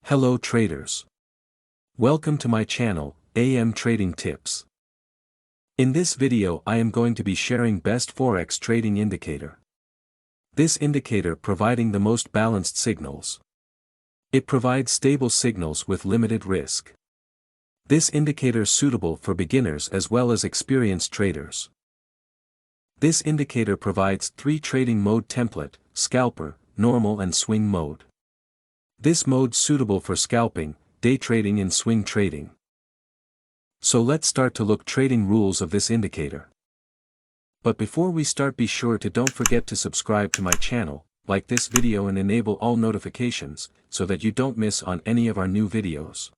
Hello traders. Welcome to my channel, AM Trading Tips. In this video I am going to be sharing best Forex trading indicator. This indicator providing the most balanced signals. It provides stable signals with limited risk. This indicator suitable for beginners as well as experienced traders. This indicator provides 3 trading mode template, scalper, normal and swing mode. This mode suitable for scalping, day trading and swing trading. So let's start to look trading rules of this indicator. But before we start, be sure to don't forget to subscribe to my channel, like this video and enable all notifications, so that you don't miss on any of our new videos.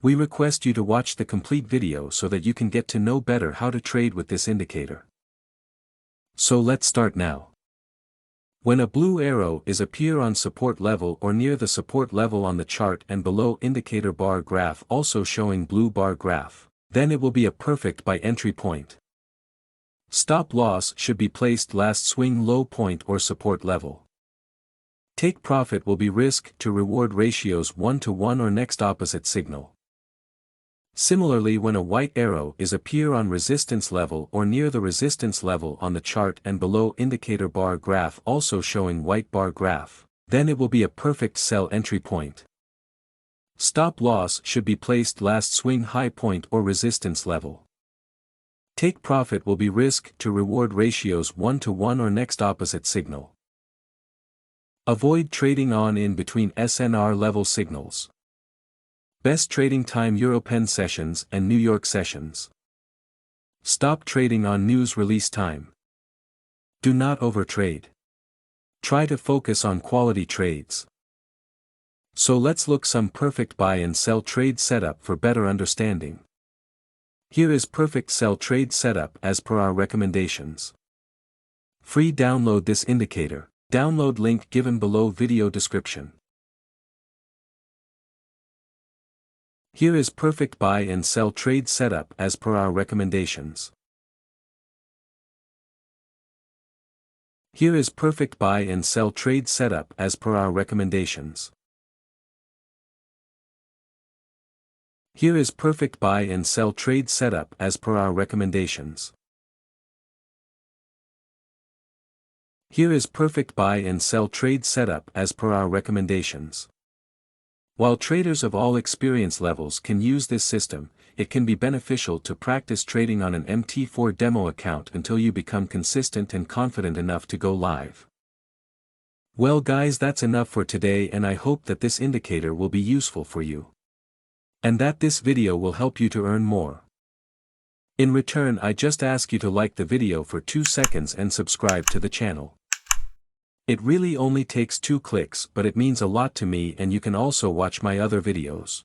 We request you to watch the complete video so that you can get to know better how to trade with this indicator. So let's start now. When a blue arrow is appear on support level or near the support level on the chart and below indicator bar graph also showing blue bar graph, then it will be a perfect buy entry point. Stop loss should be placed last swing low point or support level. Take profit will be risk to reward ratios 1:1 or next opposite signal. Similarly, when a white arrow is appear on resistance level or near the resistance level on the chart and below indicator bar graph also showing white bar graph, then it will be a perfect sell entry point. Stop loss should be placed last swing high point or resistance level. Take profit will be risk to reward ratios 1:1 or next opposite signal. Avoid trading on in between SNR level signals. Best trading time European sessions and New York sessions. Stop trading on news release time. Do not overtrade. Try to focus on quality trades. So let's look some perfect buy and sell trade setup for better understanding. Here is perfect sell trade setup as per our recommendations. Free download this indicator, download link given below video description. Here is perfect buy and sell trade setup as per our recommendations. Here is perfect buy and sell trade setup as per our recommendations. Here is perfect buy and sell trade setup as per our recommendations. Here is perfect buy and sell trade setup as per our recommendations. While traders of all experience levels can use this system, it can be beneficial to practice trading on an MT4 demo account until you become consistent and confident enough to go live. Well guys, that's enough for today, and I hope that this indicator will be useful for you. And that this video will help you to earn more. In return, I just ask you to like the video for 2 seconds and subscribe to the channel. It really only takes 2 clicks, but it means a lot to me, and you can also watch my other videos.